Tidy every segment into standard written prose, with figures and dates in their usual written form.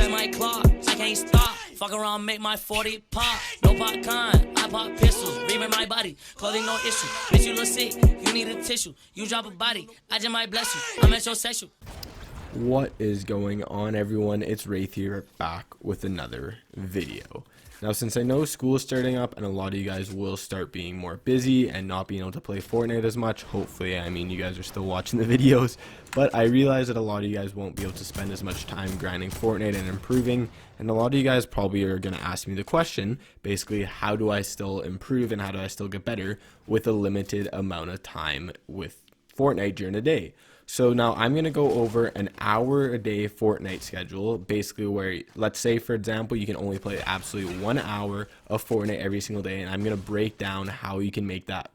in my clock, I can't stop. Fuck around, make my 40 pop. No popcorn, I pop pistols. Reaming my body, clothing no issue. Bitch, you look sick, you need a tissue. You drop a body, I just might bless you. I'm metrosexual. What is going on, everyone? It's Wraith here, back with another video. Now, since I know school is starting up and a lot of you guys will start being more busy and not being able to play Fortnite as much, hopefully, I mean, you guys are still watching the videos, but I realize that a lot of you guys won't be able to spend as much time grinding Fortnite and improving, and a lot of you guys probably are going to ask me the question, basically, how do I still improve and how do I still get better with a limited amount of time with Fortnite during the day? So now I'm going to go over an hour a day Fortnite schedule, basically where, let's say for example, you can only play absolutely 1 hour of Fortnite every single day, and I'm going to break down how you can make that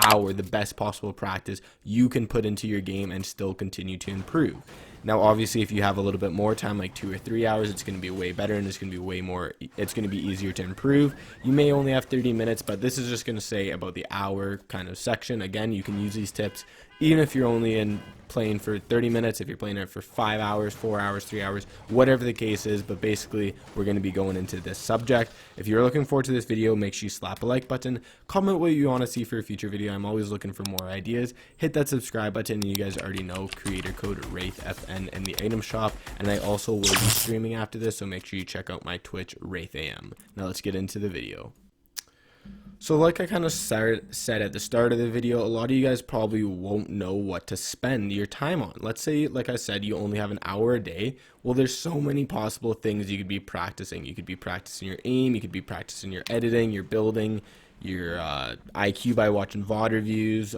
hour the best possible practice you can put into your game and still continue to improve. Now obviously if you have a little bit more time, like 2 or 3 hours, it's going to be way better and it's going to be way more, it's going to be easier to improve. You may only have 30 minutes, but this is just going to say about the hour kind of section. Again, you can use these tips even if you're only playing for 30 minutes, if you're playing it for 5 hours, 4 hours, 3 hours, whatever the case is. But basically we're going to be going into this subject. If you're looking forward to this video, make sure you slap a like button, comment what you want to see for a future video. I'm always looking for more ideas. Hit that subscribe button, and you guys already know, creator code WraithFN in the item shop, and I also will be streaming after this, so make sure you check out my Twitch, WraithAM. Now let's get into the video. So like I kind of said at the start of the video, a lot of you guys probably won't know what to spend your time on. Let's say, like I said, you only have an hour a day. Well, there's so many possible things you could be practicing. You could be practicing your aim, you could be practicing your editing, your building, your IQ by watching VOD reviews,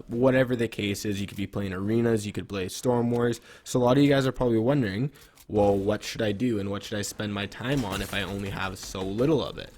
whatever the case is. You could be playing arenas, you could play Storm Wars. So a lot of you guys are probably wondering, well, what should I do and what should I spend my time on if I only have so little of it?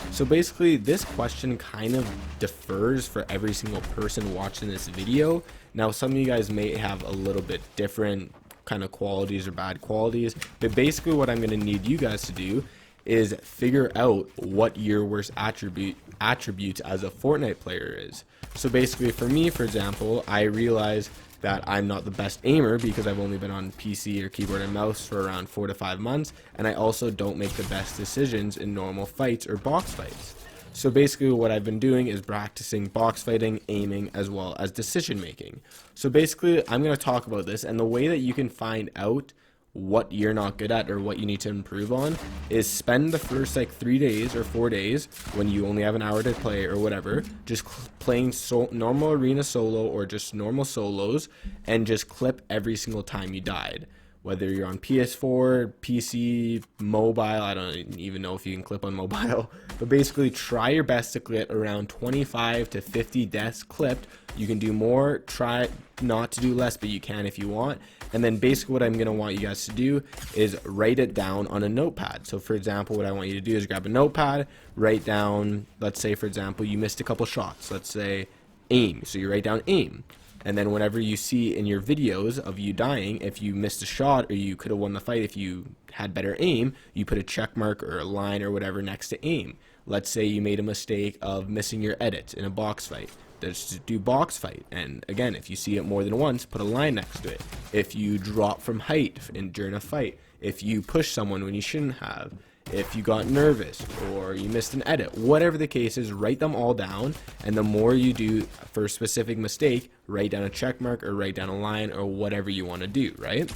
So basically this question kind of differs for every single person watching this video. Now some of you guys may have a little bit different kind of qualities or bad qualities, but basically what I'm going to need you guys to do is figure out what your worst attributes as a Fortnite player is. So basically for me, for example, I realize that I'm not the best aimer because I've only been on PC or keyboard and mouse for around 4 to 5 months, and I also don't make the best decisions in normal fights or box fights. So basically what I've been doing is practicing box fighting, aiming, as well as decision making. So basically I'm going to talk about this, and the way that you can find out what you're not good at or what you need to improve on is spend the first like 3 days or 4 days when you only have an hour to play or whatever, just playing normal arena solo or just normal solos, and just clip every single time you died. Whether you're on PS4, PC, mobile, I don't even know if you can clip on mobile, but basically try your best to get around 25 to 50 deaths clipped. You can do more, try not to do less, but you can if you want. And then basically what I'm going to want you guys to do is write it down on a notepad. So for example, what I want you to do is grab a notepad, write down, let's say for example, you missed a couple shots. Let's say aim. So you write down aim. And then whenever you see in your videos of you dying, if you missed a shot or you could have won the fight if you had better aim, you put a check mark or a line or whatever next to aim. Let's say you made a mistake of missing your edit in a box fight. Just do box fight, and again, if you see it more than once, put a line next to it. If you drop from height during a fight, if you push someone when you shouldn't have, if you got nervous or you missed an edit, whatever the case is, write them all down. And the more you do for a specific mistake, write down a check mark or write down a line or whatever you want to do, right?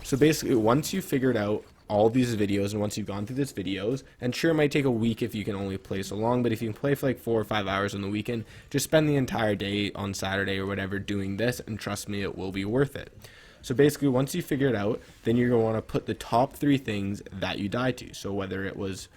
So basically once you figured out all these videos, and once you've gone through these videos, and sure, it might take a week if you can only play so long, but if you can play for like 4 or 5 hours on the weekend, just spend the entire day on Saturday or whatever doing this, and trust me, it will be worth it. So basically once you figure it out, then you're going to want to put the top 3 things that you die to. So whether it was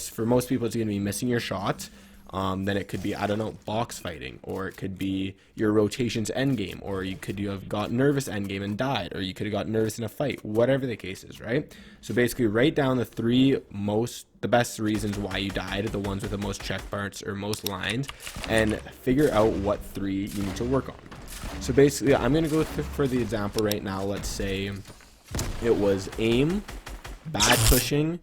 for most people it's going to be missing your shots, then it could be, I don't know, box fighting, or it could be your rotations endgame, or you could have got nervous endgame and died, or you could have got nervous in a fight, whatever the case is, right? So basically write down the best reasons why you died, the ones with the most check marks or most lines, and figure out what 3 you need to work on. So basically I'm going to go for the example right now. Let's say it was aim, bad pushing,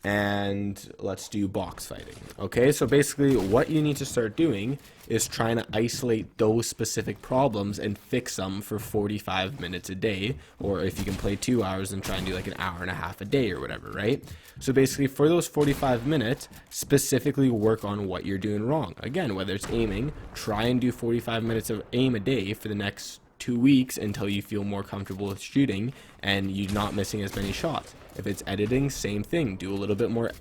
and let's do box fighting. Okay, so basically what you need to start doing is trying to isolate those specific problems and fix them for 45 minutes a day, or if you can play 2 hours and try and do like an hour and a half a day or whatever, right? So basically for those 45 minutes, specifically work on what you're doing wrong. Again, whether it's aiming, try and do 45 minutes of aim a day for the next 2 weeks until you feel more comfortable with shooting and you're not missing as many shots. If it's editing, same thing, do a little bit more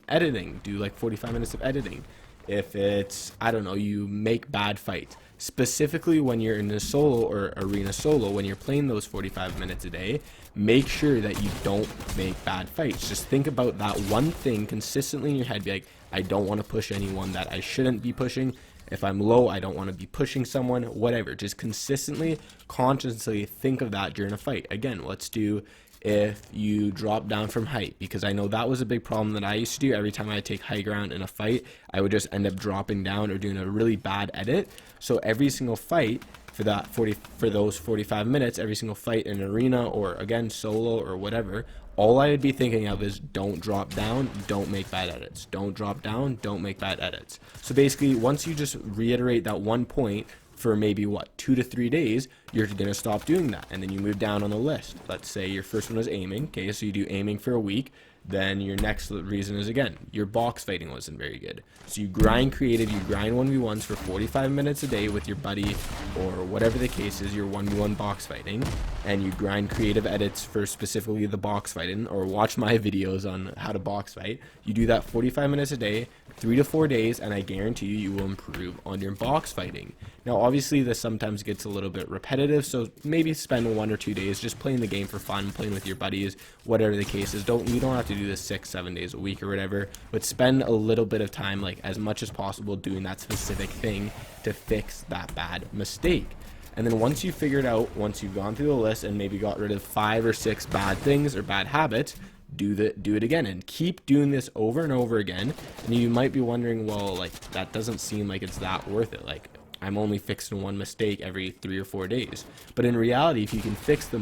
editing, do like 45 minutes of editing. If it's, I don't know, you make bad fights, specifically when you're in a solo or arena solo, when you're playing those 45 minutes a day, make sure that you don't make bad fights. Just think about that one thing consistently in your head. Be like, I don't want to push anyone that I shouldn't be pushing. If I'm low, I don't want to be pushing someone, whatever. Just consistently, consciously think of that during a fight. Again, let's do if you drop down from height, because I know that was a big problem that I used to do. Every time I take high ground in a fight, I would just end up dropping down or doing a really bad edit. So every single fight for those 45 minutes, every single fight in an arena or again solo or whatever, all I would be thinking of is don't drop down, don't make bad edits. Don't drop down, don't make bad edits. So basically, once you just reiterate that one point for maybe what, 2 to 3 days, you're gonna stop doing that, and then you move down on the list. Let's say your first one was aiming. Okay, so you do aiming for a week. Then your next reason is, again, your box fighting wasn't very good. So you grind creative, you grind 1v1s for 45 minutes a day with your buddy, or whatever the case is, your 1v1 box fighting, and you grind creative edits for specifically the box fighting, or watch my videos on how to box fight. You do that 45 minutes a day, 3 to 4 days, and I guarantee you will improve on your box fighting. Now, obviously, this sometimes gets a little bit repetitive, so maybe spend 1 or 2 days just playing the game for fun, playing with your buddies, whatever the case is. You don't have to do this 6-7 days a week or whatever, but spend a little bit of time, like as much as possible, doing that specific thing to fix that bad mistake. And then once you figure it out, once you've gone through the list and maybe got rid of 5 or 6 bad things or bad habits, do it again and keep doing this over and over again. And you might be wondering, well, like, that doesn't seem like it's that worth it. Like, I'm only fixing one mistake every 3 or 4 days. But in reality, if you can fix the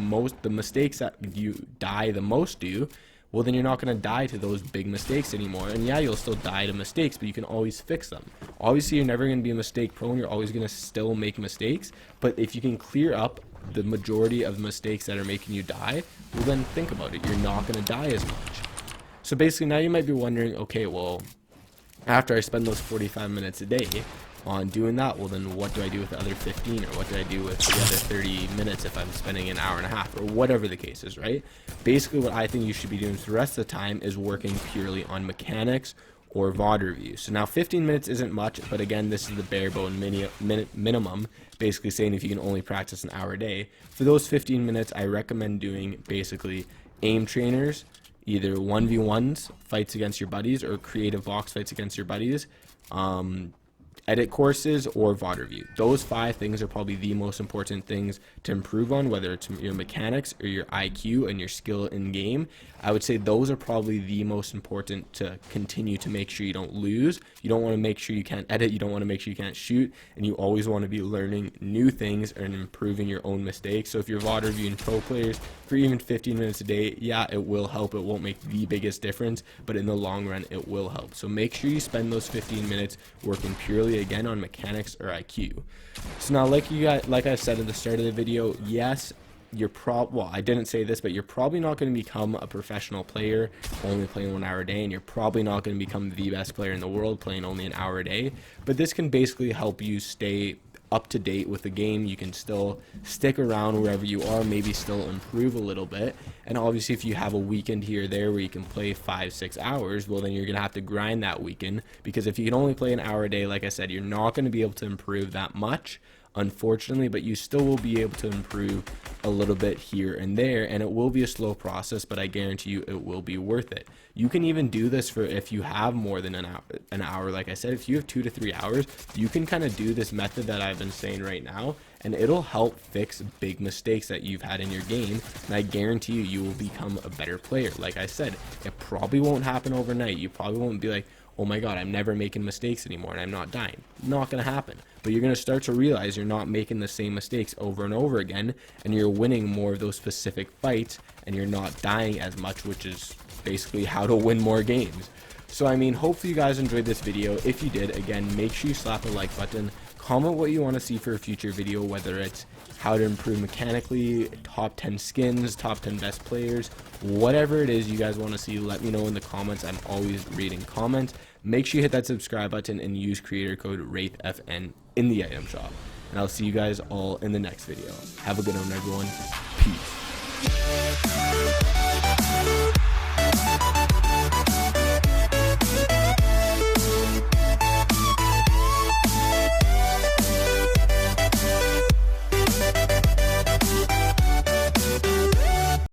mistakes that you die the most do, well, then you're not going to die to those big mistakes anymore. And yeah, you'll still die to mistakes, but you can always fix them. Obviously, you're never going to be mistake prone. You're always going to still make mistakes. But if you can clear up the majority of the mistakes that are making you die, well, then think about it. You're not going to die as much. So basically, now you might be wondering, okay, well, after I spend those 45 minutes a day on doing that, well, then what do I do with the other 15, or what do I do with the other 30 minutes if I'm spending an hour and a half, or whatever the case is, right? Basically, what I think you should be doing for the rest of the time is working purely on mechanics or VOD reviews. So now 15 minutes isn't much, but again, this is the bare bone minimum, basically saying if you can only practice an hour a day. For those 15 minutes, I recommend doing basically aim trainers, either 1v1s, fights against your buddies, or creative box fights against your buddies, edit courses, or VOD review. Those 5 things are probably the most important things to improve on, whether it's your mechanics or your IQ and your skill in game. I would say those are probably the most important to continue to make sure you don't lose. You don't want to make sure you can't edit, you don't want to make sure you can't shoot, and you always want to be learning new things and improving your own mistakes. So if you're VOD reviewing pro players for even 15 minutes a day, yeah, it will help. It won't make the biggest difference, but in the long run, it will help. So make sure you spend those 15 minutes working purely, again, on mechanics or IQ. So now, like I said at the start of the video, yes, well, I didn't say this, but you're probably not going to become a professional player only playing 1 hour a day, and you're probably not going to become the best player in the world playing only an hour a day. But this can basically help you stay up to date with the game. You can still stick around wherever you are, maybe still improve a little bit. And obviously, if you have a weekend here or there where you can play 5-6 hours, well, then you're gonna have to grind that weekend, because if you can only play an hour a day, like I said, you're not going to be able to improve that much, unfortunately, but you still will be able to improve a little bit here and there, and it will be a slow process, but I guarantee you it will be worth it. You can even do this for if you have more than an hour. Like I said, if you have 2 to 3 hours, you can kind of do this method that I've been saying right now, and it'll help fix big mistakes that you've had in your game, and I guarantee you, you will become a better player. Like I said, it probably won't happen overnight. You probably won't be like, oh my god, I'm never making mistakes anymore and I'm not dying. Not gonna happen. But you're gonna start to realize you're not making the same mistakes over and over again, and you're winning more of those specific fights, and you're not dying as much, which is basically how to win more games. So I mean, hopefully you guys enjoyed this video. If you did, again, make sure you slap a like button, comment what you want to see for a future video, whether it's how to improve mechanically, top 10 skins, top 10 best players, whatever it is you guys want to see, let me know in the comments. I'm always reading comments. Make sure you hit that subscribe button and use creator code WraithFN in the item shop. And I'll see you guys all in the next video. Have a good one, everyone. Peace.